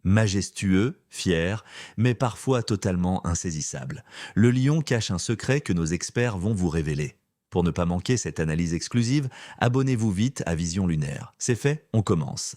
Majestueux, fier, mais parfois totalement insaisissable. Le lion cache un secret que nos experts vont vous révéler. Pour ne pas manquer cette analyse exclusive, abonnez-vous vite à Vision Lunaire. C'est fait, on commence.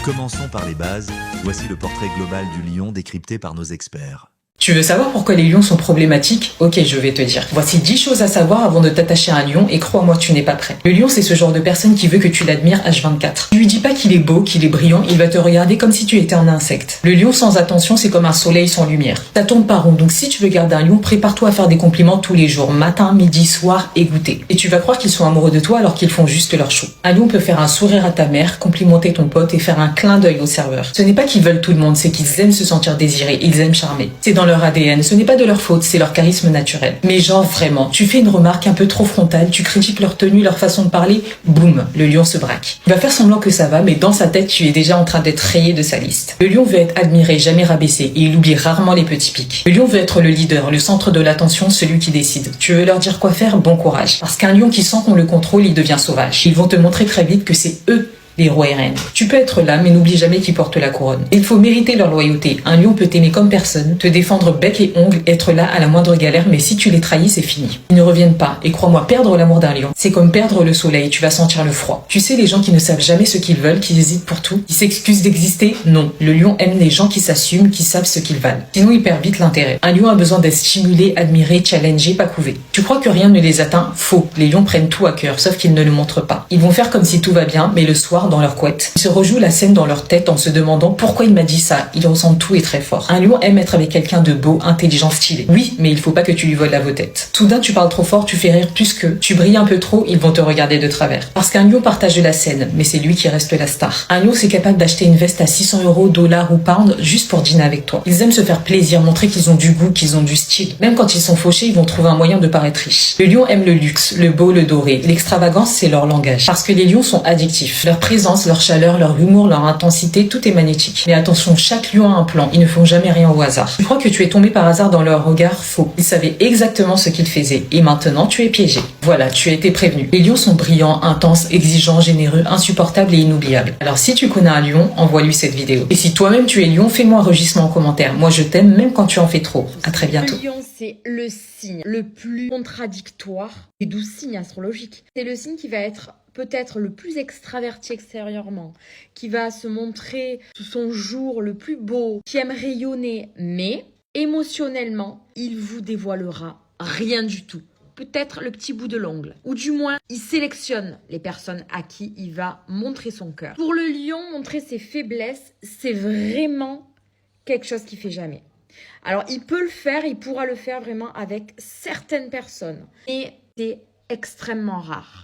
Commençons par les bases. Voici le portrait global du lion décrypté par nos experts. Tu veux savoir pourquoi les lions sont problématiques? Ok, je vais te dire. Voici 10 choses à savoir avant de t'attacher à un lion et crois-moi, tu n'es pas prêt. Le lion, c'est ce genre de personne qui veut que tu l'admires H24. Tu lui dis pas qu'il est beau, qu'il est brillant, il va te regarder comme si tu étais un insecte. Le lion sans attention, c'est comme un soleil sans lumière. Ça tourne pas rond, donc si tu veux garder un lion, prépare-toi à faire des compliments tous les jours, matin, midi, soir et goûter. Et tu vas croire qu'ils sont amoureux de toi alors qu'ils font juste leur show. Un lion peut faire un sourire à ta mère, complimenter ton pote et faire un clin d'œil au serveur. Ce n'est pas qu'ils veulent tout le monde, c'est qu'ils aiment se sentir désirés, ils aiment charmer. C'est dans leur ADN, ce n'est pas de leur faute, c'est leur charisme naturel. Mais genre vraiment, tu fais une remarque un peu trop frontale, tu critiques leur tenue, leur façon de parler, boum, le lion se braque. Il va faire semblant que ça va, mais dans sa tête, tu es déjà en train d'être rayé de sa liste. Le lion veut être admiré, jamais rabaissé, et il oublie rarement les petits pics. Le lion veut être le leader, le centre de l'attention, celui qui décide. Tu veux leur dire quoi faire, bon courage. Parce qu'un lion qui sent qu'on le contrôle, il devient sauvage. Ils vont te montrer très vite que c'est eux les rois et reines. Tu peux être là, mais n'oublie jamais qu'ils portent la couronne. Il faut mériter leur loyauté. Un lion peut t'aimer comme personne, te défendre bec et ongles, être là à la moindre galère, mais si tu les trahis, c'est fini. Ils ne reviennent pas. Et crois-moi, perdre l'amour d'un lion, c'est comme perdre le soleil, tu vas sentir le froid. Tu sais, les gens qui ne savent jamais ce qu'ils veulent, qui hésitent pour tout, qui s'excusent d'exister, non. Le lion aime les gens qui s'assument, qui savent ce qu'ils valent. Sinon, il perd vite l'intérêt. Un lion a besoin d'être stimulé, admiré, challengé, pas couvé. Tu crois que rien ne les atteint? Faux. Les lions prennent tout à cœur, sauf qu'ils ne le montrent pas. Ils vont faire comme si tout va bien, mais le soir, dans leur couette, ils se rejouent la scène dans leur tête en se demandant pourquoi il m'a dit ça. Ils ressentent tout et très fort. Un lion aime être avec quelqu'un de beau, intelligent, stylé. Oui, mais il faut pas que tu lui voles la vedette. Soudain, tu parles trop fort, tu fais rire plus qu'eux. Tu brilles un peu trop, ils vont te regarder de travers. Parce qu'un lion partage la scène, mais c'est lui qui reste la star. Un lion, c'est capable d'acheter une veste à 600 €, dollars ou pounds juste pour dîner avec toi. Ils aiment se faire plaisir, montrer qu'ils ont du goût, qu'ils ont du style. Même quand ils sont fauchés, ils vont trouver un moyen de paraître riches. Le lion aime le luxe, le beau, le doré. L'extravagance, c'est leur langage. Parce que les lions sont addictifs. Leur présence, leur chaleur, leur humour, leur intensité, tout est magnétique. Mais attention, chaque lion a un plan. Ils ne font jamais rien au hasard. Tu crois que tu es tombé par hasard dans leur regard? Faux. Ils savaient exactement ce qu'ils faisaient. Et maintenant, tu es piégé. Voilà, tu as été prévenu. Les lions sont brillants, intenses, exigeants, généreux, insupportables et inoubliables. Alors si tu connais un lion, envoie-lui cette vidéo. Et si toi-même tu es lion, fais-moi un rugissement en commentaire. Moi je t'aime même quand tu en fais trop. À très bientôt. Le lion, c'est le signe le plus contradictoire des 12 signes astrologiques. C'est le signe qui va être peut-être le plus extraverti extérieurement, qui va se montrer sous son jour le plus beau, qui aime rayonner, mais émotionnellement, il vous dévoilera rien du tout. Peut-être le petit bout de l'ongle. Ou du moins, il sélectionne les personnes à qui il va montrer son cœur. Pour le lion, montrer ses faiblesses, c'est vraiment quelque chose qu'il fait jamais. Alors, il peut le faire, il pourra le faire vraiment avec certaines personnes. Mais c'est extrêmement rare.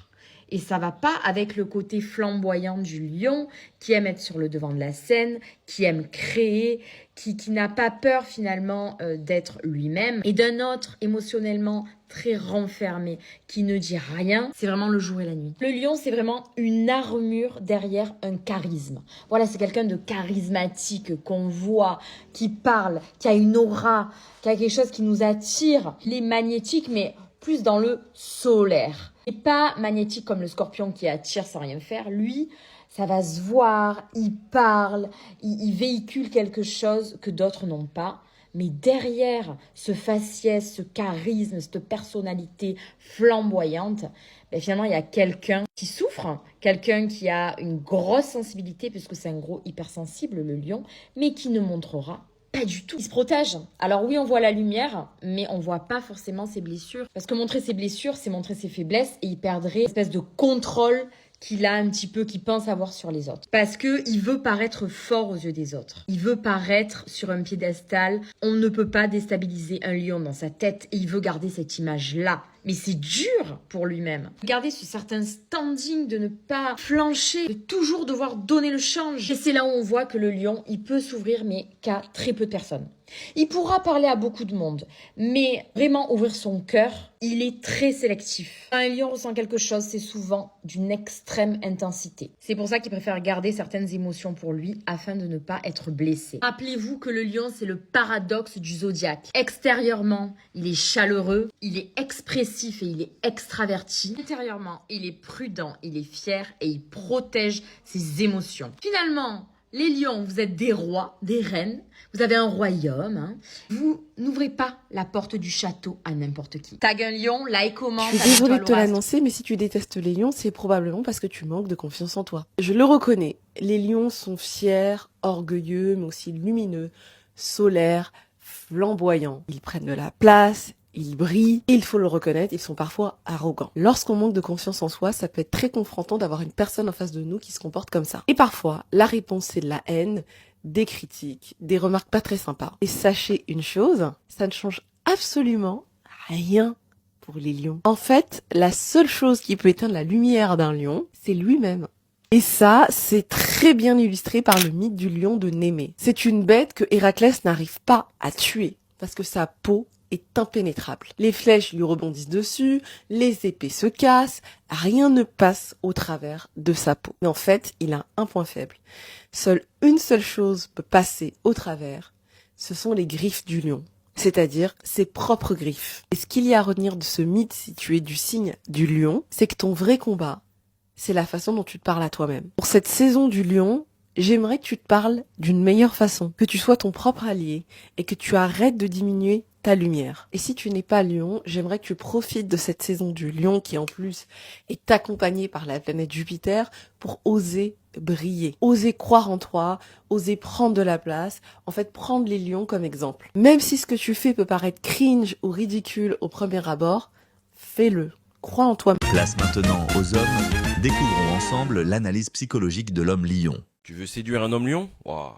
Et ça va pas avec le côté flamboyant du lion, qui aime être sur le devant de la scène, qui aime créer, qui n'a pas peur finalement d'être lui-même. Et d'un autre, émotionnellement très renfermé, qui ne dit rien, c'est vraiment le jour et la nuit. Le lion, c'est vraiment une armure derrière un charisme. Voilà, c'est quelqu'un de charismatique qu'on voit, qui parle, qui a une aura, qui a quelque chose qui nous attire. Il est magnétique, mais plus dans le solaire. Et pas magnétique comme le scorpion qui attire sans rien faire. Lui, ça va se voir, il parle, il véhicule quelque chose que d'autres n'ont pas. Mais derrière ce faciès, ce charisme, cette personnalité flamboyante, ben finalement, il y a quelqu'un qui souffre, quelqu'un qui a une grosse sensibilité, puisque c'est un gros hypersensible, le lion, mais qui ne montrera pas du tout. Il se protège. Alors oui, on voit la lumière, mais on voit pas forcément ses blessures. Parce que montrer ses blessures, c'est montrer ses faiblesses et il perdrait une espèce de contrôle qu'il a un petit peu, qu'il pense avoir sur les autres. Parce que il veut paraître fort aux yeux des autres. Il veut paraître sur un piédestal. On ne peut pas déstabiliser un lion dans sa tête et il veut garder cette image-là. Mais c'est dur pour lui-même. Garder ce certain standing de ne pas flancher, de toujours devoir donner le change. Et c'est là où on voit que le lion, il peut s'ouvrir, mais qu'à très peu de personnes. Il pourra parler à beaucoup de monde, mais vraiment ouvrir son cœur, il est très sélectif. Quand un lion ressent quelque chose, c'est souvent d'une extrême intensité. C'est pour ça qu'il préfère garder certaines émotions pour lui afin de ne pas être blessé. Rappelez-vous que le lion, c'est le paradoxe du zodiaque. Extérieurement, il est chaleureux, il est expressif et il est extraverti. Intérieurement, il est prudent, il est fier et il protège ses émotions. Finalement, Les lions, vous êtes des rois, des reines, vous avez un royaume. Hein. Vous n'ouvrez pas la porte du château à n'importe qui. Tag un lion, like, comment. Je suis désolée de te l'annoncer, mais si tu détestes les lions, c'est probablement parce que tu manques de confiance en toi. Je le reconnais, les lions sont fiers, orgueilleux, mais aussi lumineux, solaires, flamboyants. Ils prennent de la place. Ils brillent, et il faut le reconnaître, ils sont parfois arrogants. Lorsqu'on manque de confiance en soi, ça peut être très confrontant d'avoir une personne en face de nous qui se comporte comme ça. Et parfois, la réponse c'est de la haine, des critiques, des remarques pas très sympas. Et sachez une chose, ça ne change absolument rien pour les lions. En fait, la seule chose qui peut éteindre la lumière d'un lion, c'est lui-même. Et ça, c'est très bien illustré par le mythe du lion de Némée. C'est une bête que Héraclès n'arrive pas à tuer, parce que sa peau est impénétrable. Les flèches lui rebondissent dessus, les épées se cassent, rien ne passe au travers de sa peau. Mais en fait, il a un point faible. Une seule chose peut passer au travers, ce sont les griffes du lion, c'est-à-dire ses propres griffes. Et ce qu'il y a à retenir de ce mythe si tu es du signe du lion, c'est que ton vrai combat, c'est la façon dont tu te parles à toi-même. Pour cette saison du lion, j'aimerais que tu te parles d'une meilleure façon, que tu sois ton propre allié et que tu arrêtes de diminuer ta lumière. Et si tu n'es pas lion, j'aimerais que tu profites de cette saison du lion qui en plus est accompagnée par la planète Jupiter pour oser briller, oser croire en toi, oser prendre de la place, en fait prendre les lions comme exemple. Même si ce que tu fais peut paraître cringe ou ridicule au premier abord, fais-le. Crois en toi. Place maintenant aux hommes. Découvrons ensemble l'analyse psychologique de l'homme lion. Tu veux séduire un homme lion? Waouh,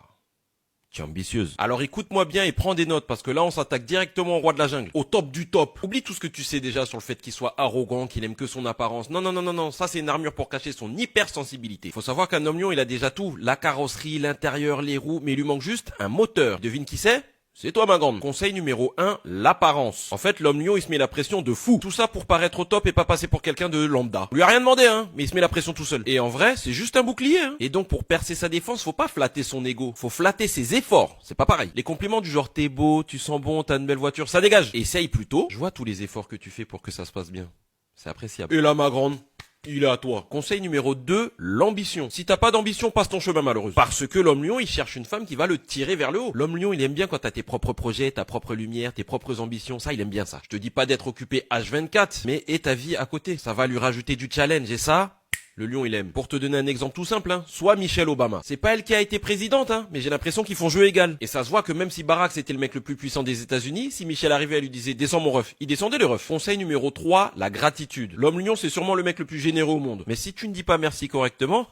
tu es ambitieuse. Alors écoute-moi bien et prends des notes parce que là on s'attaque directement au roi de la jungle. Au top du top. Oublie tout ce que tu sais déjà sur le fait qu'il soit arrogant, qu'il aime que son apparence. Non, ça c'est une armure pour cacher son hypersensibilité. Faut savoir qu'un homme lion il a déjà tout. La carrosserie, l'intérieur, les roues, mais il lui manque juste un moteur. Devine qui c'est? C'est toi ma grande. Conseil numéro 1, l'apparence. En fait, l'homme lion, il se met la pression de fou. Tout ça pour paraître au top et pas passer pour quelqu'un de lambda. On lui a rien demandé, hein, mais il se met la pression tout seul. Et en vrai, c'est juste un bouclier, hein. Et donc, pour percer sa défense, faut pas flatter son ego. Faut flatter ses efforts. C'est pas pareil. Les compliments du genre t'es beau, tu sens bon, t'as une belle voiture, ça dégage. Essaye plutôt. Je vois tous les efforts que tu fais pour que ça se passe bien. C'est appréciable. Et là, ma grande, il est à toi. Conseil numéro 2, l'ambition. Si t'as pas d'ambition, passe ton chemin malheureuse. Parce que l'homme lion, il cherche une femme qui va le tirer vers le haut. L'homme lion, il aime bien quand t'as tes propres projets, ta propre lumière, tes propres ambitions. Ça, il aime bien ça. Je te dis pas d'être occupé H24, mais aie ta vie à côté. Ça va lui rajouter du challenge et ça... Le lion, il aime. Pour te donner un exemple tout simple, hein, soit Michelle Obama. C'est pas elle qui a été présidente, hein, mais j'ai l'impression qu'ils font jeu égal. Et ça se voit que même si Barack c'était le mec le plus puissant des États-Unis, si Michelle arrivait, elle lui disait descends mon ref, il descendait le ref. Conseil numéro 3, la gratitude. L'homme lion, c'est sûrement le mec le plus généreux au monde. Mais si tu ne dis pas merci correctement,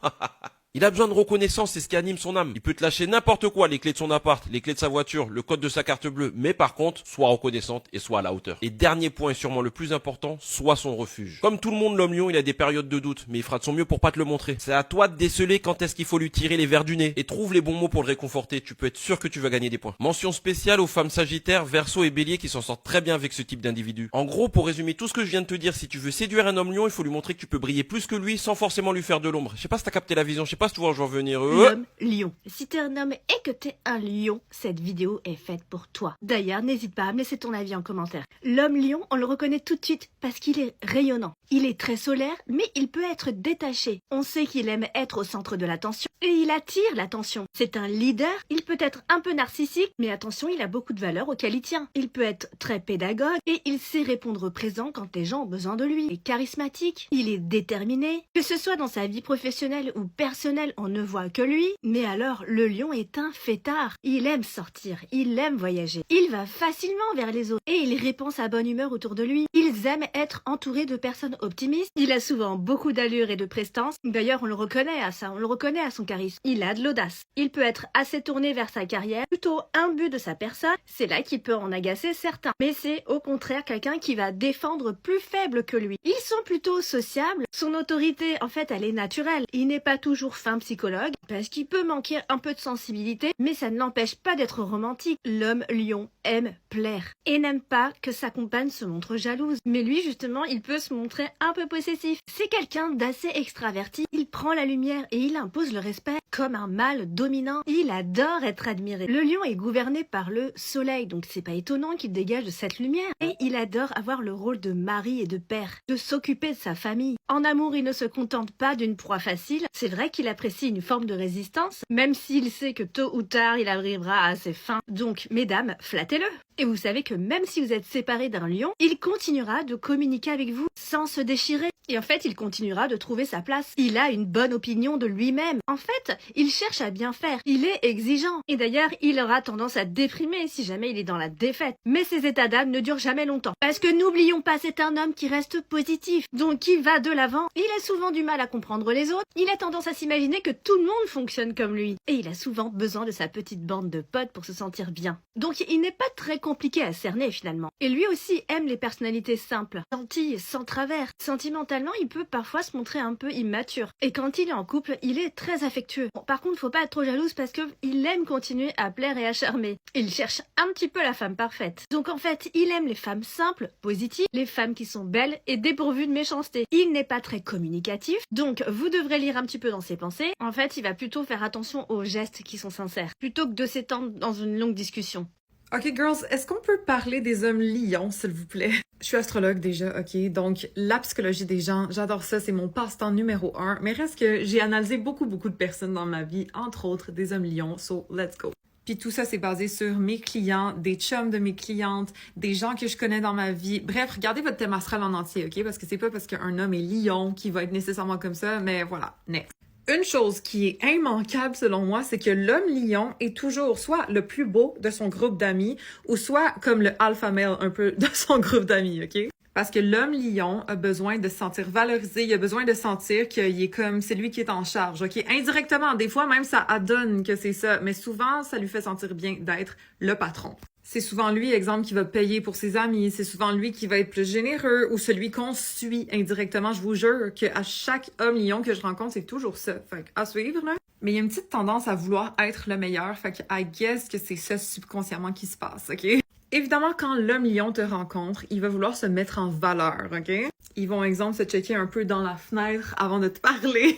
il a besoin de reconnaissance, c'est ce qui anime son âme. Il peut te lâcher n'importe quoi, les clés de son appart, les clés de sa voiture, le code de sa carte bleue. Mais par contre, sois reconnaissante et sois à la hauteur. Et dernier point et sûrement le plus important, sois son refuge. Comme tout le monde, l'homme lion, il a des périodes de doute, mais il fera de son mieux pour pas te le montrer. C'est à toi de déceler quand est-ce qu'il faut lui tirer les vers du nez. Et trouve les bons mots pour le réconforter, tu peux être sûr que tu vas gagner des points. Mention spéciale aux femmes sagittaires, verseau et bélier qui s'en sortent très bien avec ce type d'individu. En gros, pour résumer tout ce que je viens de te dire, si tu veux séduire un homme lion, il faut lui montrer que tu peux briller plus que lui sans forcément lui faire de l'ombre. Je sais pas si t'as capté la vision, je sais pas si tu vois où je veux en venir. L'homme lion. Si t'es un homme et que t'es un lion, cette vidéo est faite pour toi. D'ailleurs, n'hésite pas à me laisser ton avis en commentaire. L'homme lion, on le reconnaît tout de suite parce qu'il est rayonnant. Il est très solaire, mais il peut être détaché. On sait qu'il aime être au centre de l'attention et il attire l'attention. C'est un leader, il peut être un peu narcissique, mais attention, il a beaucoup de valeurs auxquelles il tient. Il peut être très pédagogue et il sait répondre présent quand les gens ont besoin de lui. Il est charismatique, il est déterminé. Que ce soit dans sa vie professionnelle ou personnelle, on ne voit que lui, mais alors le lion est un fêtard. Il aime sortir, il aime voyager. Il va facilement vers les autres et il répand sa bonne humeur autour de lui. Ils aiment être entourés de personnes optimistes. Il a souvent beaucoup d'allure et de prestance. D'ailleurs, on le reconnaît à ça, on le reconnaît à son charisme. Il a de l'audace. Il peut être assez tourné vers sa carrière, plutôt imbu de sa personne. C'est là qu'il peut en agacer certains. Mais c'est au contraire quelqu'un qui va défendre plus faible que lui. Ils sont plutôt sociables. Son autorité, en fait, elle est naturelle. Il n'est pas toujours fin psychologue, parce qu'il peut manquer un peu de sensibilité, mais ça ne l'empêche pas d'être romantique. L'homme lion aime plaire et n'aime pas que sa compagne se montre jalouse. Mais lui, justement, il peut se montrer serait un peu possessif. C'est quelqu'un d'assez extraverti, il prend la lumière et il impose le respect comme un mâle dominant. Il adore être admiré. Le lion est gouverné par le soleil, donc c'est pas étonnant qu'il dégage de cette lumière. Et il adore avoir le rôle de mari et de père, de s'occuper de sa famille. En amour, il ne se contente pas d'une proie facile. C'est vrai qu'il apprécie une forme de résistance, même s'il sait que tôt ou tard, il arrivera à ses fins. Donc, mesdames, flattez-le. Et vous savez que même si vous êtes séparés d'un lion, il continuera de communiquer avec vous sans se déchirer. Et en fait, il continuera de trouver sa place. Il a une bonne opinion de lui-même. En fait, il cherche à bien faire. Il est exigeant. Et d'ailleurs, il aura tendance à déprimer si jamais il est dans la défaite. Mais ces états d'âme ne durent jamais longtemps. Parce que n'oublions pas, c'est un homme qui reste positif. Donc, il va de l'avant. Il a souvent du mal à comprendre les autres. Il a tendance à s'imaginer que tout le monde fonctionne comme lui. Et il a souvent besoin de sa petite bande de potes pour se sentir bien. Donc, il n'est pas très compliqué à cerner finalement. Et lui aussi aime les personnalités simples, gentilles, sans travers. Sentimentalement, il peut parfois se montrer un peu immature. Et quand il est en couple, il est très affectueux. Bon, par contre, faut pas être trop jalouse parce que il aime continuer à plaire et à charmer. Il cherche un petit peu la femme parfaite. Donc en fait, il aime les femmes simples, positives, les femmes qui sont belles et dépourvues de méchanceté. Il n'est pas très communicatif, donc vous devrez lire un petit peu dans ses pensées. En fait, il va plutôt faire attention aux gestes qui sont sincères, plutôt que de s'étendre dans une longue discussion. Ok, girls, est-ce qu'on peut parler des hommes lions, s'il vous plaît? Je suis astrologue déjà, ok? Donc, la psychologie des gens, j'adore ça, c'est mon passe-temps numéro 1. Mais reste que j'ai analysé beaucoup de personnes dans ma vie, entre autres des hommes lions, so let's go. Puis tout ça, c'est basé sur mes clients, des chums de mes clientes, des gens que je connais dans ma vie. Bref, regardez votre thème astral en entier, ok? Parce que c'est pas parce qu'un homme est lion qu'il va être nécessairement comme ça, mais voilà, next. Une chose qui est immanquable selon moi, c'est que l'homme lion est toujours soit le plus beau de son groupe d'amis ou soit comme le alpha male un peu de son groupe d'amis, ok? Parce que l'homme lion a besoin de se sentir valorisé, il a besoin de sentir qu'il est comme, c'est lui qui est en charge, ok? Indirectement, des fois même ça adonne que c'est ça, mais souvent ça lui fait sentir bien d'être le patron. C'est souvent lui, exemple, qui va payer pour ses amis. C'est souvent lui qui va être plus généreux ou celui qu'on suit indirectement. Je vous jure qu'à chaque homme lion que je rencontre, c'est toujours ça. Fait à suivre, là. Mais il y a une petite tendance à vouloir être le meilleur. Fait que I guess que c'est ça subconsciemment qui se passe, OK? Évidemment, quand l'homme lion te rencontre, il va vouloir se mettre en valeur, OK? Ils vont, exemple, se checker un peu dans la fenêtre avant de te parler.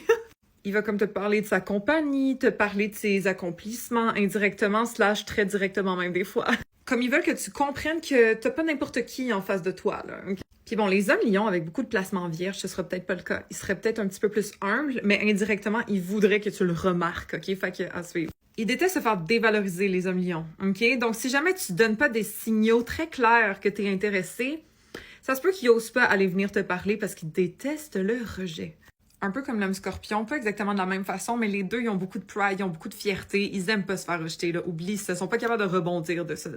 Il va comme te parler de sa compagnie, te parler de ses accomplissements indirectement / très directement même des fois. Comme ils veulent que tu comprennes que t'as pas n'importe qui en face de toi, là. Okay? Puis bon, les hommes lions avec beaucoup de placements vierges, ce sera peut-être pas le cas. Ils seraient peut-être un petit peu plus humbles, mais indirectement, ils voudraient que tu le remarques, OK? Fait que, à suivre. Ils détestent se faire dévaloriser, les hommes lions, OK? Donc, si jamais tu donnes pas des signaux très clairs que t'es intéressé, ça se peut qu'ils osent pas aller venir te parler parce qu'ils détestent le rejet. Un peu comme l'homme scorpion, pas exactement de la même façon, mais les deux, ils ont beaucoup de pride, ils ont beaucoup de fierté, ils aiment pas se faire rejeter, là. Oublie ça, ils sont pas capables de rebondir de ça.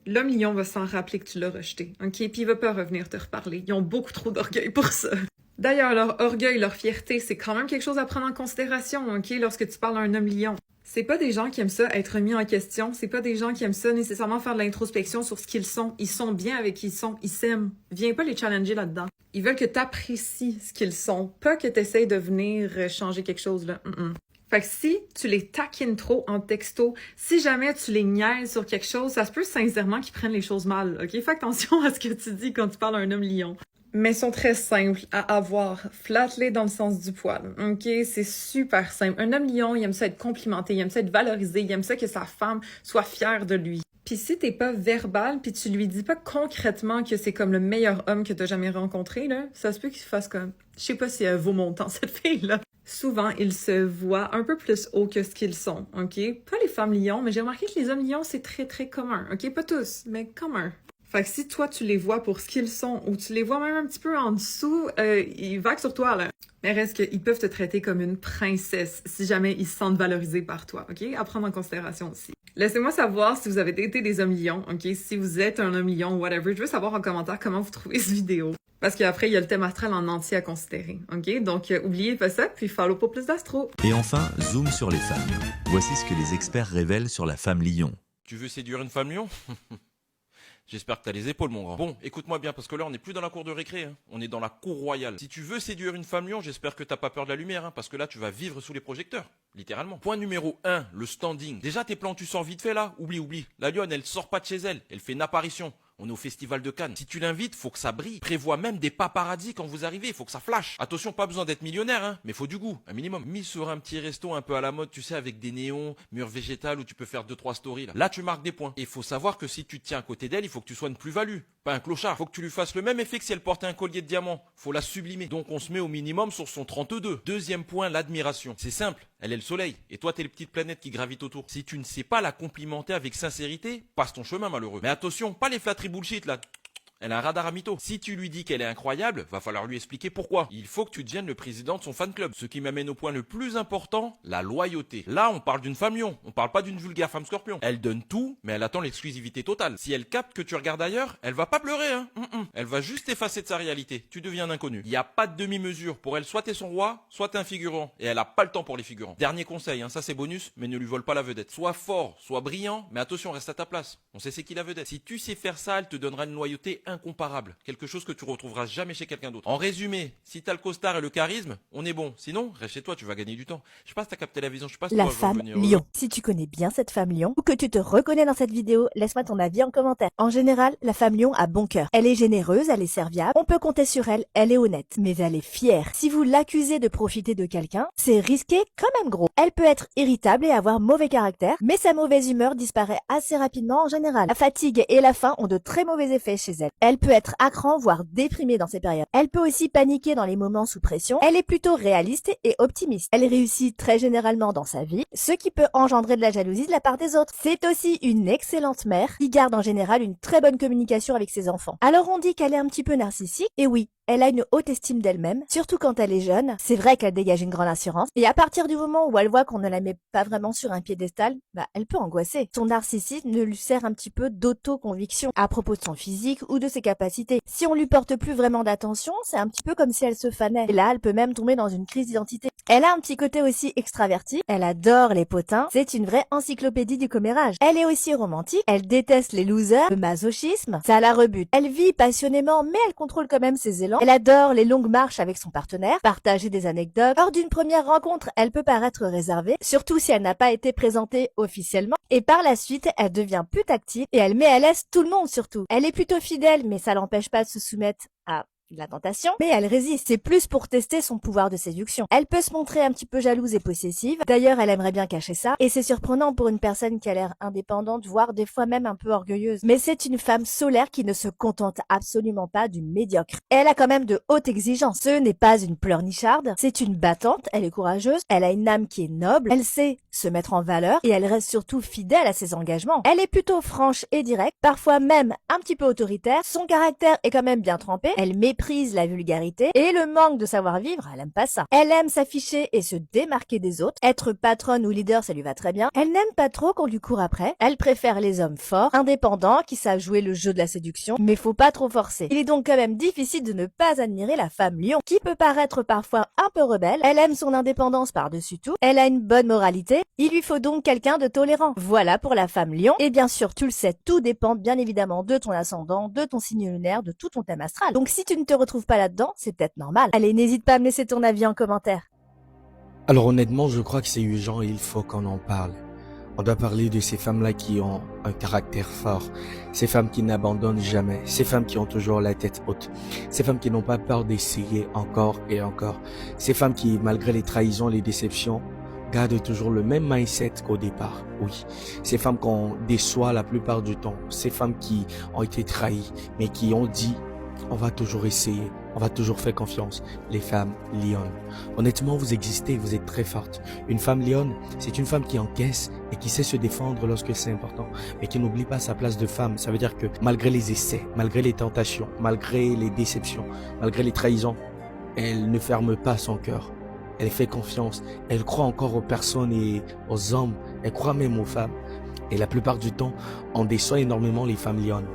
L'homme lion va s'en rappeler que tu l'as rejeté, ok? Puis il va pas revenir te reparler. Ils ont beaucoup trop d'orgueil pour ça. D'ailleurs, leur orgueil, leur fierté, c'est quand même quelque chose à prendre en considération, ok? Lorsque tu parles à un homme lion. C'est pas des gens qui aiment ça être mis en question. C'est pas des gens qui aiment ça nécessairement faire de l'introspection sur ce qu'ils sont. Ils sont bien avec qui ils sont. Ils s'aiment. Viens pas les challenger là-dedans. Ils veulent que t'apprécies ce qu'ils sont. Pas que t'essayes de venir changer quelque chose, là. Fait que si tu les taquines trop en texto, si jamais tu les niaises sur quelque chose, ça se peut sincèrement qu'ils prennent les choses mal, ok? Fais attention à ce que tu dis quand tu parles à un homme lion. Mais sont très simples à avoir. Flatte-les dans le sens du poil, ok? C'est super simple. Un homme lion, il aime ça être complimenté, il aime ça être valorisé, il aime ça que sa femme soit fière de lui. Puis si t'es pas verbal, puis tu lui dis pas concrètement que c'est comme le meilleur homme que t'as jamais rencontré, là, ça se peut qu'il fasse comme... Je sais pas si elle vaut mon temps, cette fille-là. Souvent, ils se voient un peu plus haut que ce qu'ils sont, ok? Pas les femmes lions, mais j'ai remarqué que les hommes lions, c'est très, très commun, ok? Pas tous, mais commun. Fait que si toi, tu les vois pour ce qu'ils sont, ou tu les vois même un petit peu en dessous, ils vaguent sur toi, là. Mais reste qu'ils peuvent te traiter comme une princesse si jamais ils se sentent valorisés par toi, ok? À prendre en considération aussi. Laissez-moi savoir si vous avez daté des hommes lions, ok? Si vous êtes un homme lion, whatever. Je veux savoir en commentaire comment vous trouvez cette vidéo. Parce qu'après, il y a le thème astral en entier à considérer, ok? Donc, oubliez pas ça, puis follow pour plus d'astro. Et enfin, zoom sur les femmes. Voici ce que les experts révèlent sur la femme lion. Tu veux séduire une femme lion? J'espère que t'as les épaules, mon grand. Bon, écoute-moi bien, parce que là, on n'est plus dans la cour de récré, hein. On est dans la cour royale. Si tu veux séduire une femme lion, j'espère que t'as pas peur de la lumière, hein, parce que là, tu vas vivre sous les projecteurs. Littéralement. Point numéro 1, le standing. Déjà, tes plans, tu sors vite fait, là. Oublie. La lionne, elle sort pas de chez elle. Elle fait une apparition. On est au festival de Cannes. Si tu l'invites, faut que ça brille. Prévois même des paparazzis quand vous arrivez, faut que ça flash. Attention, pas besoin d'être millionnaire, hein, mais faut du goût, un minimum. Mis sur un petit resto un peu à la mode, tu sais, avec des néons, murs végétal où tu peux faire 2-3 stories. Là, tu marques des points. Et faut savoir que si tu te tiens à côté d'elle, il faut que tu sois une plus-value, pas un clochard. Faut que tu lui fasses le même effet que si elle portait un collier de diamant. Faut la sublimer. Donc on se met au minimum sur son 32. Deuxième point, l'admiration. C'est simple, elle est le soleil, et toi t'es les petites planètes qui gravitent autour. Si tu ne sais pas la complimenter avec sincérité, passe ton chemin malheureux. Mais attention, pas les flatteries bullshit là. Elle a un radar à mytho. Si tu lui dis qu'elle est incroyable, va falloir lui expliquer pourquoi. Il faut que tu deviennes le président de son fan club. Ce qui m'amène au point le plus important, la loyauté. Là, on parle d'une femme lion. On parle pas d'une vulgaire femme scorpion. Elle donne tout, mais elle attend l'exclusivité totale. Si elle capte que tu regardes ailleurs, elle va pas pleurer, hein. Elle va juste effacer de sa réalité. Tu deviens un inconnu. Il n'y a pas de demi-mesure. Pour elle, soit t'es son roi, soit t'es un figurant. Et elle a pas le temps pour les figurants. Dernier conseil, hein, ça c'est bonus, mais ne lui vole pas la vedette. Sois fort, sois brillant, mais attention, reste à ta place. On sait c'est qui la vedette. Si tu sais faire ça, elle te donnera une loyauté incomparable. Quelque chose que tu retrouveras jamais chez quelqu'un d'autre. En résumé, si t'as le costard et le charisme, on est bon. Sinon, reste chez toi, tu vas gagner du temps. Je sais pas si t'as capté la vision, je sais pas si La toi, je vais femme revenir, lion. Si tu connais bien cette femme lion ou que tu te reconnais dans cette vidéo, laisse-moi ton avis en commentaire. En général, la femme lion a bon cœur. Elle est généreuse, elle est serviable, on peut compter sur elle, elle est honnête, mais elle est fière. Si vous l'accusez de profiter de quelqu'un, c'est risqué quand même gros. Elle peut être irritable et avoir mauvais caractère, mais sa mauvaise humeur disparaît assez rapidement en général. La fatigue et la faim ont de très mauvais effets chez elle. Elle peut être à cran, voire déprimée dans ces périodes. Elle peut aussi paniquer dans les moments sous pression. Elle est plutôt réaliste et optimiste. Elle réussit très généralement dans sa vie, ce qui peut engendrer de la jalousie de la part des autres. C'est aussi une excellente mère qui garde en général une très bonne communication avec ses enfants. Alors on dit qu'elle est un petit peu narcissique, et oui, elle a une haute estime d'elle-même, surtout quand elle est jeune. C'est vrai qu'elle dégage une grande assurance. Et à partir du moment où elle voit qu'on ne la met pas vraiment sur un piédestal, elle peut angoisser. Son narcissisme lui sert un petit peu d'autoconviction à propos de son physique ou de ses capacités. Si on lui porte plus vraiment d'attention, c'est un petit peu comme si elle se fanait. Et là, elle peut même tomber dans une crise d'identité. Elle a un petit côté aussi extraverti. Elle adore les potins. C'est une vraie encyclopédie du commérage. Elle est aussi romantique. Elle déteste les losers. Le masochisme, ça la rebute. Elle vit passionnément, mais elle contrôle quand même ses élans. Elle adore les longues marches avec son partenaire, partager des anecdotes. Lors d'une première rencontre, elle peut paraître réservée, surtout si elle n'a pas été présentée officiellement. Et par la suite, elle devient plus tactile et elle met à l'aise tout le monde surtout. Elle est plutôt fidèle, mais ça l'empêche pas de se soumettre à la tentation, mais elle résiste. C'est plus pour tester son pouvoir de séduction. Elle peut se montrer un petit peu jalouse et possessive. D'ailleurs, elle aimerait bien cacher ça. Et c'est surprenant pour une personne qui a l'air indépendante, voire des fois même un peu orgueilleuse. Mais c'est une femme solaire qui ne se contente absolument pas du médiocre. Elle a quand même de hautes exigences. Ce n'est pas une pleurnicharde. C'est une battante. Elle est courageuse. Elle a une âme qui est noble. Elle sait se mettre en valeur et elle reste surtout fidèle à ses engagements. Elle est plutôt franche et directe, parfois même un petit peu autoritaire. Son caractère est quand même bien trempé. Elle méprise la vulgarité et le manque de savoir-vivre, elle aime pas ça. Elle aime s'afficher et se démarquer des autres. Être patronne ou leader, ça lui va très bien. Elle n'aime pas trop qu'on lui court après. Elle préfère les hommes forts, indépendants, qui savent jouer le jeu de la séduction, mais faut pas trop forcer. Il est donc quand même difficile de ne pas admirer la femme lion, qui peut paraître parfois un peu rebelle. Elle aime son indépendance par-dessus tout. Elle a une bonne moralité. Il lui faut donc quelqu'un de tolérant. Voilà pour la femme lion. Et bien sûr, tu le sais, tout dépend bien évidemment de ton ascendant, de ton signe lunaire, de tout ton thème astral. Donc si tu ne te retrouves pas là-dedans, c'est peut-être normal. Allez, n'hésite pas à me laisser ton avis en commentaire. Alors honnêtement, je crois que c'est urgent et il faut qu'on en parle. On doit parler de ces femmes-là qui ont un caractère fort, ces femmes qui n'abandonnent jamais, ces femmes qui ont toujours la tête haute, ces femmes qui n'ont pas peur d'essayer encore et encore, ces femmes qui, malgré les trahisons, les déceptions, gardent toujours le même mindset qu'au départ. Oui, ces femmes qu'on déçoit la plupart du temps, ces femmes qui ont été trahies, mais qui ont dit on va toujours essayer, on va toujours faire confiance. Les femmes lionnes. Honnêtement, vous existez, vous êtes très fortes. Une femme lionne, c'est une femme qui encaisse et qui sait se défendre lorsque c'est important, mais qui n'oublie pas sa place de femme. Ça veut dire que malgré les essais, malgré les tentations, malgré les déceptions, malgré les trahisons, elle ne ferme pas son cœur. Elle fait confiance, elle croit encore aux personnes et aux hommes, elle croit même aux femmes. Et la plupart du temps, on déçoit énormément les femmes lionnes,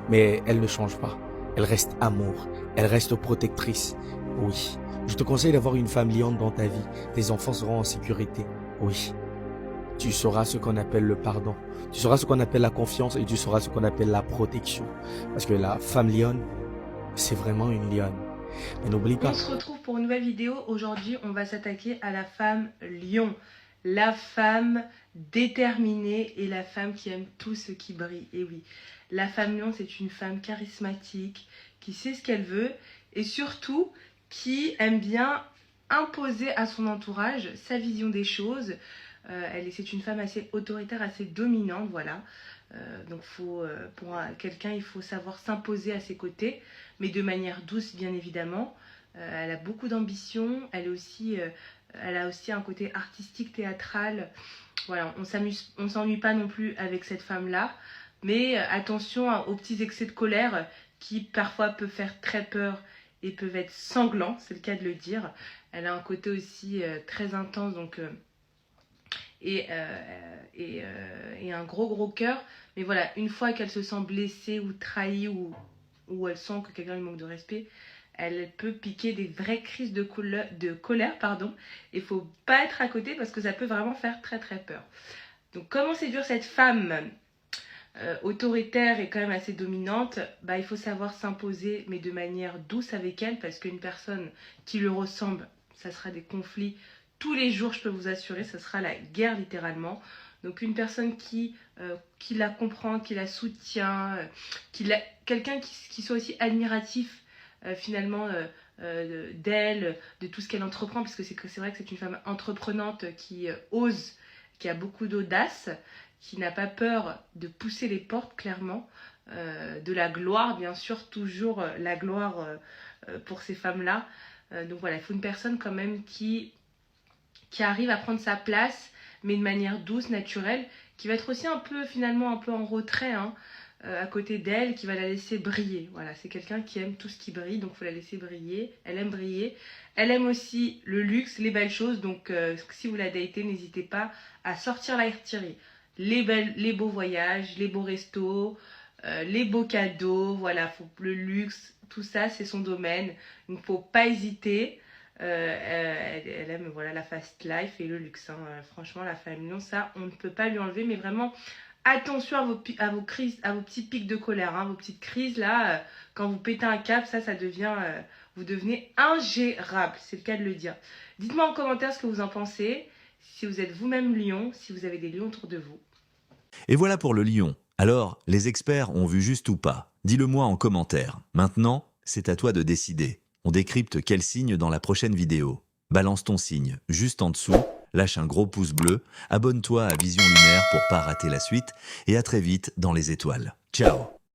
mais elles ne changent pas. Elle reste amour, elle reste protectrice. Oui, je te conseille d'avoir une femme lionne dans ta vie. Tes enfants seront en sécurité. Oui, tu sauras ce qu'on appelle le pardon. Tu sauras ce qu'on appelle la confiance et tu sauras ce qu'on appelle la protection. Parce que la femme lionne, c'est vraiment une lionne. Mais n'oublie pas. On se retrouve pour une nouvelle vidéo. Aujourd'hui, on va s'attaquer à la femme lion. La femme déterminée et la femme qui aime tout ce qui brille. Et oui, la femme lion, c'est une femme charismatique, qui sait ce qu'elle veut et surtout qui aime bien imposer à son entourage sa vision des choses. C'est une femme assez autoritaire, assez dominante, voilà. Donc pour quelqu'un, il faut savoir s'imposer à ses côtés, mais de manière douce, bien évidemment. Elle a beaucoup d'ambition, elle a aussi un côté artistique, théâtral. Voilà, on s'ennuie pas non plus avec cette femme-là, mais attention aux petits excès de colère qui parfois peuvent faire très peur et peuvent être sanglants, c'est le cas de le dire. Elle a un côté aussi très intense, donc et un gros cœur. Mais voilà, une fois qu'elle se sent blessée ou trahie ou elle sent que quelqu'un lui manque de respect, elle peut piquer des vraies crises de colère, pardon. Il faut pas être à côté parce que ça peut vraiment faire très peur. Donc comment séduire cette femme autoritaire et quand même assez dominante? Il faut savoir s'imposer, mais de manière douce avec elle, parce qu'une personne qui lui ressemble, ça sera des conflits tous les jours, je peux vous assurer, ça sera la guerre littéralement. Donc une personne qui la comprend, qui la soutient, quelqu'un qui soit aussi admiratif finalement d'elle, de tout ce qu'elle entreprend, parce que c'est vrai que c'est une femme entreprenante qui ose, qui a beaucoup d'audace, qui n'a pas peur de pousser les portes clairement, de la gloire, bien sûr, toujours la gloire pour ces femmes-là. Donc voilà, il faut une personne quand même qui arrive à prendre sa place, mais de manière douce, naturelle, qui va être aussi un peu en retrait, à côté d'elle, qui va la laisser briller. Voilà, c'est quelqu'un qui aime tout ce qui brille, donc il faut la laisser briller. Elle aime briller. Elle aime aussi le luxe, les belles choses, donc si vous la datez, n'hésitez pas à sortir l'artillerie. Les beaux voyages, les beaux restos, les beaux cadeaux, voilà, le luxe, tout ça, c'est son domaine. Il ne faut pas hésiter. Elle aime voilà, la fast life et le luxe. Franchement, la femme lion, ça, on ne peut pas lui enlever, mais vraiment... Attention à vos crises, à vos petits pics de colère, vos petites crises là, quand vous pétez un câble, ça devient, vous devenez ingérable, c'est le cas de le dire. Dites-moi en commentaire ce que vous en pensez, si vous êtes vous-même lion, si vous avez des lions autour de vous. Et voilà pour le lion. Alors, les experts ont vu juste ou pas? Dis-le-moi en commentaire. Maintenant, c'est à toi de décider. On décrypte quel signe dans la prochaine vidéo. Balance ton signe juste en dessous. Lâche un gros pouce bleu, abonne-toi à Vision Lunaire pour pas rater la suite et à très vite dans les étoiles. Ciao!